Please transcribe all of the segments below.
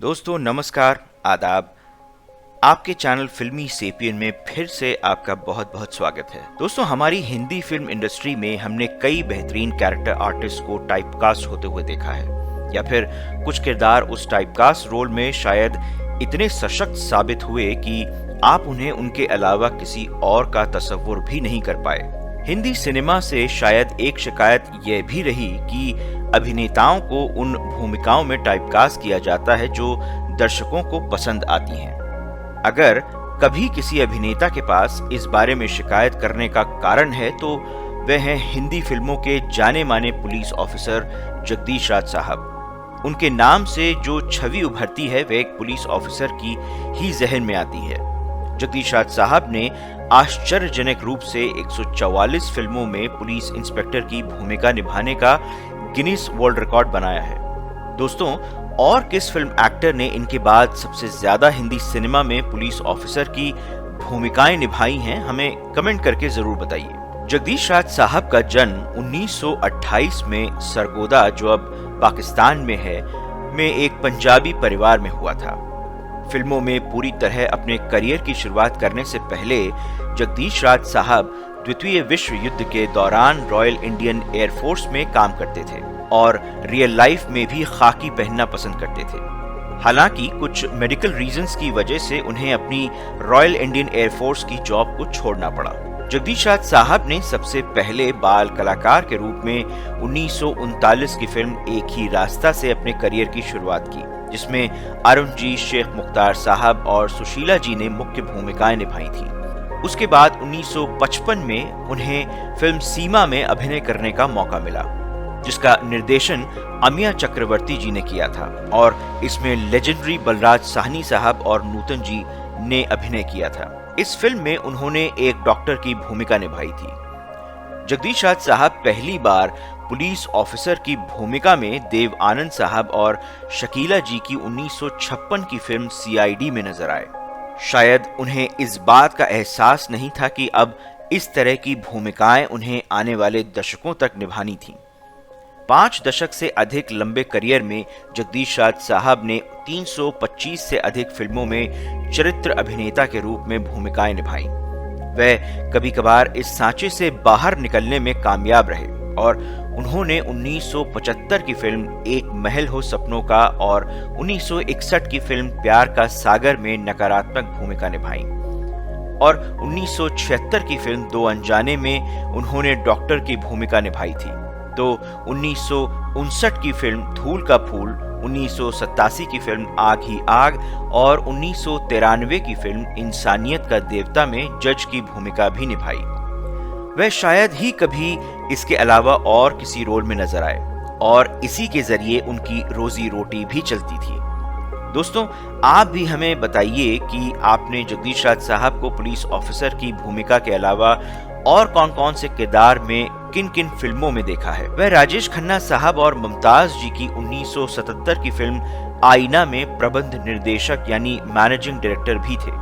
दोस्तों नमस्कार, आदाब। आपके चैनल फिल्मी सेपियन में फिर से आपका बहुत बहुत स्वागत है। दोस्तों, हमारी हिंदी फिल्म इंडस्ट्री में हमने कई बेहतरीन कैरेक्टर आर्टिस्ट को टाइपकास्ट होते हुए देखा है, या फिर कुछ किरदार उस टाइपकास्ट रोल में शायद इतने सशक्त साबित हुए कि आप उन्हें उनके अलावा किसी और का तसव्वुर भी नहीं कर पाए। हिंदी सिनेमा से शायद एक शिकायत यह भी रही कि अभिनेताओं को उन भूमिकाओं में टाइपकास्ट किया जाता है जो दर्शकों को पसंद आती हैं। अगर कभी किसी अभिनेता के पास इस बारे में शिकायत करने का कारण है तो वह हैं हिंदी फिल्मों के जाने माने पुलिस ऑफिसर जगदीश राज साहब। उनके नाम से जो छवि उभरती है वह एक पुलिस ऑफिसर की ही जहन में आती है। जगदीश राज साहब ने आश्चर्यजनक रूप से 144 फिल्मों में पुलिस इंस्पेक्टर की भूमिका निभाने का गिनीज वर्ल्ड रिकॉर्ड बनाया है। दोस्तों, और किस फिल्म एक्टर ने इनके बाद सबसे ज्यादा हिंदी सिनेमा में पुलिस ऑफिसर की भूमिकाएं निभाई हैं, हमें कमेंट करके जरूर बताइए। जगदीश राज साहब का जन्म 1928 में सरगोदा, जो अब पाकिस्तान में है, में एक पंजाबी परिवार में हुआ था। फिल्मों में पूरी तरह अपने करियर की शुरुआत करने से पहले जगदीश राज साहब द्वितीय विश्व युद्ध के दौरान रॉयल इंडियन एयरफोर्स में काम करते थे और रियल लाइफ में भी खाकी पहनना पसंद करते थे। हालांकि कुछ मेडिकल रीजंस की वजह से उन्हें अपनी रॉयल इंडियन एयरफोर्स की जॉब को छोड़ना पड़ा। जगदीश राज साहब ने सबसे पहले बाल कलाकार के रूप में 1939 की फिल्म एक ही रास्ता से अपने करियर की शुरुआत की, जिसमें अरुण जी, शेख मुख्तार साहब और सुशीला जी ने मुख्य भूमिकाएं निभाई थी। उसके बाद 1955 में उन्हें फिल्म सीमा में अभिनय करने का मौका मिला, जिसका निर्देशन अमिया चक्रवर्ती जी ने किया था और इसमें लेजेंडरी बलराज साहनी साहब और नूतन जी ने अभिनय किया था। इस फिल्म में उन्होंने एक डॉक्टर की भूमिका निभाई थी। जगदीश राज साहब पहली बार पुलिस ऑफिसर की भूमिका में देव आनंद साहब और शकीला जी की 1956 की फिल्म सीआईडी में नजर आए। शायद उन्हें इस बात का एहसास नहीं था कि अब इस तरह की भूमिकाएं उन्हें आने वाले दशकों तक निभानी थीं। 5 दशक से अधिक लंबे करियर में जगदीश राज साहब ने 325 से अधिक फिल्मों में चरित्र अभिनेता के रूप में भूमिकाएं निभाई। वह कभी कभार इस सांचे से बाहर निकलने में कामयाब रहे और उन्होंने 1975 की फिल्म एक महल हो सपनों का और 1961 की फिल्म प्यार का सागर में नकारात्मक भूमिका निभाई और 1976 की फिल्म दो अनजाने में उन्होंने डॉक्टर की भूमिका निभाई थी। तो 1959 की फिल्म धूल का फूल, 1987 की फिल्म आग ही आग और 1993 की फिल्म इंसानियत का देवता में जज की भूमिका भी निभाई। वह शायद ही कभी इसके अलावा और किसी रोल में नजर आए और इसी के जरिए उनकी रोजी रोटी भी चलती थी। दोस्तों, आप भी हमें बताइए कि आपने जगदीश राज साहब को पुलिस ऑफिसर की भूमिका के अलावा और कौन कौन से किरदार में किन किन फिल्मों में देखा है। वह राजेश खन्ना साहब और मुमताज जी की 1977 की फिल्म आईना में प्रबंध निर्देशक यानी मैनेजिंग डायरेक्टर भी थे।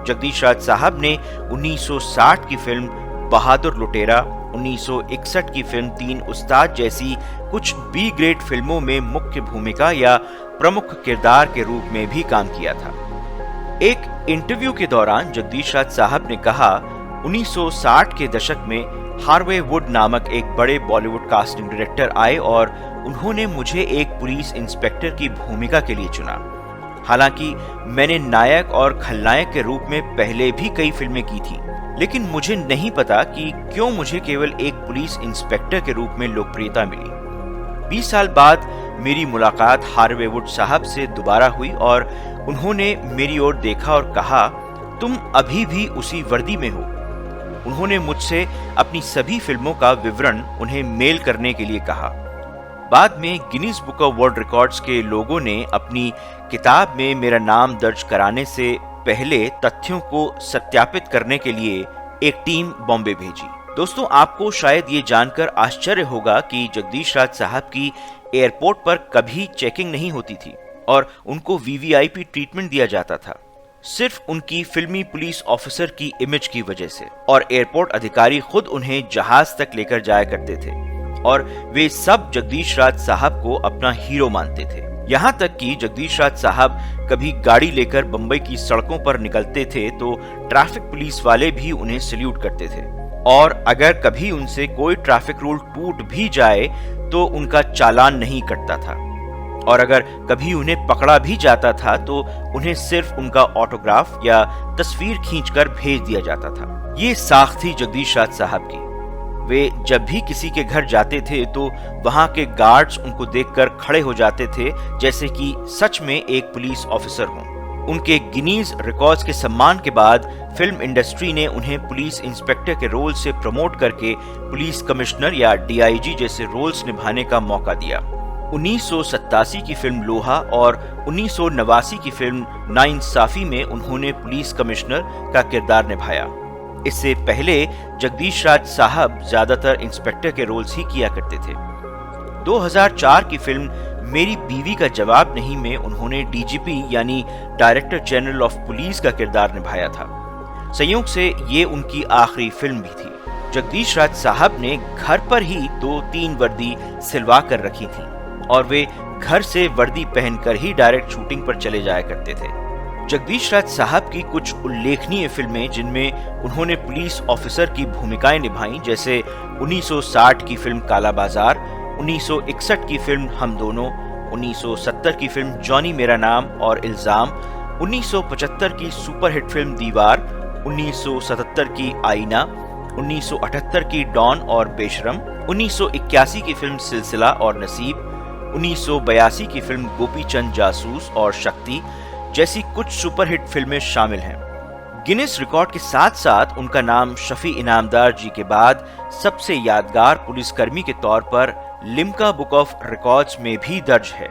जगदीश राज साहब ने 1960 की फिल्म बहादुर लुटेरा, 1961 की फिल्म तीन उस्ताद जैसी कुछ बी ग्रेड फिल्मों में मुख्य भूमिका या प्रमुख किरदार के रूप में भी काम किया था। एक इंटरव्यू के दौरान जगदीश राज साहब ने कहा, 1960 के दशक में हार्वे वुड नामक एक बड़े बॉलीवुड कास्टिंग डायरेक्टर आए और उन्होंने मुझे एक पुलिस इंस्पेक्टर की भूमिका के लिए चुना। हालांकि मैंने नायक और खलनायक के रूप में पहले भी कई फिल्में की थी, लेकिन मुझे नहीं पता कि क्यों मुझे केवल एक पुलिस इंस्पेक्टर के रूप में लोकप्रियता मिली। 20 साल बाद मेरी मुलाकात हार्वे वुड साहब से दोबारा हुई और उन्होंने मेरी ओर देखा और कहा, तुम अभी भी उसी वर्दी में हो। उन्होंने मुझसे अपनी सभी फिल्मों का विवरण उन्हें मेल करने के लिए कहा। बाद में Guinness book of world records के लोगों ने अपनी किताब में मेरा नाम दर्ज कराने से पहले तथ्यों को सत्यापित करने के लिए एक टीम बॉम्बे भेजी। दोस्तों, आपको शायद ये जानकर आश्चर्य होगा कि जगदीश राज साहब की एयरपोर्ट पर कभी चेकिंग नहीं होती थी और उनको वीवीआईपी ट्रीटमेंट दिया जाता था, सिर्फ उनकी फिल्मी पुलिस ऑफिसर की इमेज की वजह से। और एयरपोर्ट अधिकारी खुद उन्हें जहाज तक लेकर जाया करते थे और वे सब जगदीश राज साहब को अपना हीरो मानते थे। यहाँ तक कि जगदीश राज साहब कभी गाड़ी लेकर बंबई की सड़कों पर निकलते थे तो ट्रैफिक पुलिस वाले भी उन्हें सैल्यूट करते थे, और अगर कभी उनसे कोई ट्रैफिक रूल टूट भी जाए तो उनका चालान नहीं कटता था, और अगर कभी उन्हें पकड़ा भी जाता था तो उन्हें सिर्फ उनका ऑटोग्राफ या तस्वीर खींचकर भेज दिया जाता था। ये साख थी जगदीश राज साहब की। वे जब भी किसी के घर जाते थे तो वहां के गार्ड्स उनको देखकर खड़े हो जाते थे जैसे कि सच में एक पुलिस ऑफिसर हों। उनके गिनीज रिकॉर्ड्स के सम्मान के बाद फिल्म इंडस्ट्री ने उन्हें पुलिस इंस्पेक्टर के रोल से प्रमोट करके पुलिस कमिश्नर या डीआईजी जैसे रोल्स निभाने का मौका दिया। 1987 की फिल्म लोहा और 1989 की फिल्म नाइंसाफी में उन्होंने पुलिस कमिश्नर का किरदार निभाया। इससे पहले जगदीश राज साहब ज्यादातर इंस्पेक्टर के रोल्स ही किया करते थे। 2004 की फिल्म मेरी बीवी का जवाब नहीं में उन्होंने डीजीपी यानी डायरेक्टर जनरल ऑफ पुलिस का किरदार निभाया था। संयोग से ये उनकी आखिरी फिल्म भी थी। जगदीश राज साहब ने घर पर ही 2-3 वर्दी सिलवा कर रखी थी और वे घर से वर्दी पहनकर ही डायरेक्ट शूटिंग पर चले जाया करते थे। जगदीश राज साहब की कुछ उल्लेखनीय फिल्में जिनमें उन्होंने पुलिस ऑफिसर की भूमिकाएं निभाई, जैसे 1960 की फिल्म काला बाजार, 1961 की फिल्म हम दोनों, 1970 की फिल्म जॉनी मेरा नाम और इल्जाम, 1975 की सुपरहिट फिल्म दीवार, 1977 की आईना, 1978 की डॉन और बेशरम, 1981 की फिल्म सिलसिला और नसीब, 1982 की फिल्म गोपीचंद जासूस और शक्ति जैसी कुछ सुपरहिट फिल्में शामिल हैं। गिनीज रिकॉर्ड के साथ साथ उनका नाम शफी इनामदार जी के बाद सबसे यादगार पुलिसकर्मी के तौर पर लिम्का बुक ऑफ रिकॉर्ड्स में भी दर्ज है।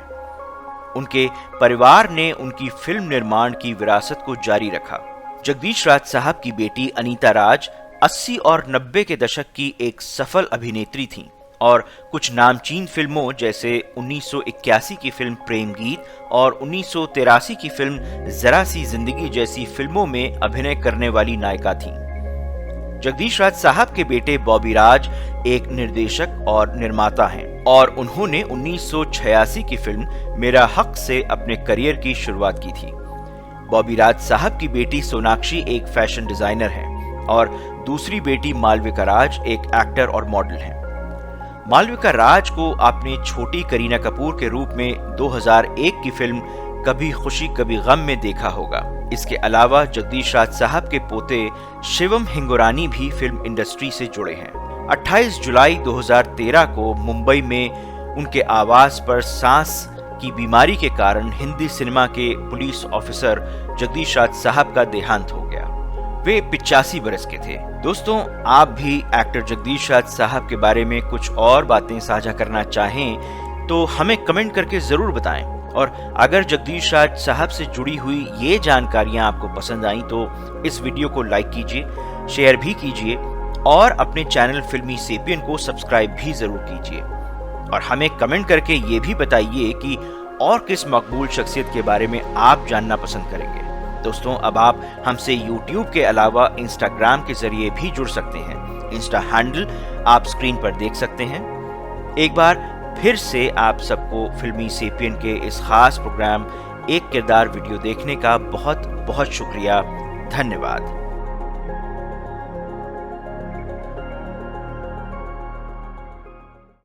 उनके परिवार ने उनकी फिल्म निर्माण की विरासत को जारी रखा। जगदीश राज साहब की बेटी अनीता राज 80 और 90 के दशक की एक सफल अभिनेत्री थीं और कुछ नामचीन फिल्मों जैसे 1981 की फिल्म प्रेम गीत और 1983 की फिल्म जरा सी जिंदगी जैसी फिल्मों में अभिनय करने वाली नायिका थीं। जगदीश राज साहब के बेटे बॉबी राज एक निर्देशक और निर्माता हैं और उन्होंने 1986 की फिल्म मेरा हक से अपने करियर की शुरुआत की थी। बॉबी राज साहब की बेटी सोनाक्षी एक फैशन डिजाइनर है और दूसरी बेटी मालविका राज एक एक्टर और मॉडल हैं। मालविका राज को आपने छोटी करीना कपूर के रूप में 2001 की फिल्म कभी खुशी कभी गम में देखा होगा। इसके अलावा जगदीश राज साहब के पोते शिवम हिंगोरानी भी फिल्म इंडस्ट्री से जुड़े हैं। 28 जुलाई 2013 को मुंबई में उनके आवास पर सांस की बीमारी के कारण हिंदी सिनेमा के पुलिस ऑफिसर जगदीश राज साहब का देहांत हो गया। वे 85 बरस के थे। दोस्तों, आप भी एक्टर जगदीश राज साहब के बारे में कुछ और बातें साझा करना चाहें तो हमें कमेंट करके जरूर बताएं, और अगर जगदीश राज साहब से जुड़ी हुई ये जानकारियां आपको पसंद आई तो इस वीडियो को लाइक कीजिए, शेयर भी कीजिए और अपने चैनल फिल्मी सेपियन को सब्सक्राइब भी जरूर कीजिए। और हमें कमेंट करके ये भी बताइए कि और किस मकबूल शख्सियत के बारे में आप जानना पसंद करेंगे। दोस्तों, अब आप हमसे YouTube के अलावा इंस्टाग्राम के जरिए भी जुड़ सकते हैं। इंस्टा हैंडल आप स्क्रीन पर देख सकते हैं। एक बार फिर से आप सबको फिल्मी सेपियन के इस खास प्रोग्राम एक किरदार वीडियो देखने का बहुत बहुत शुक्रिया। धन्यवाद।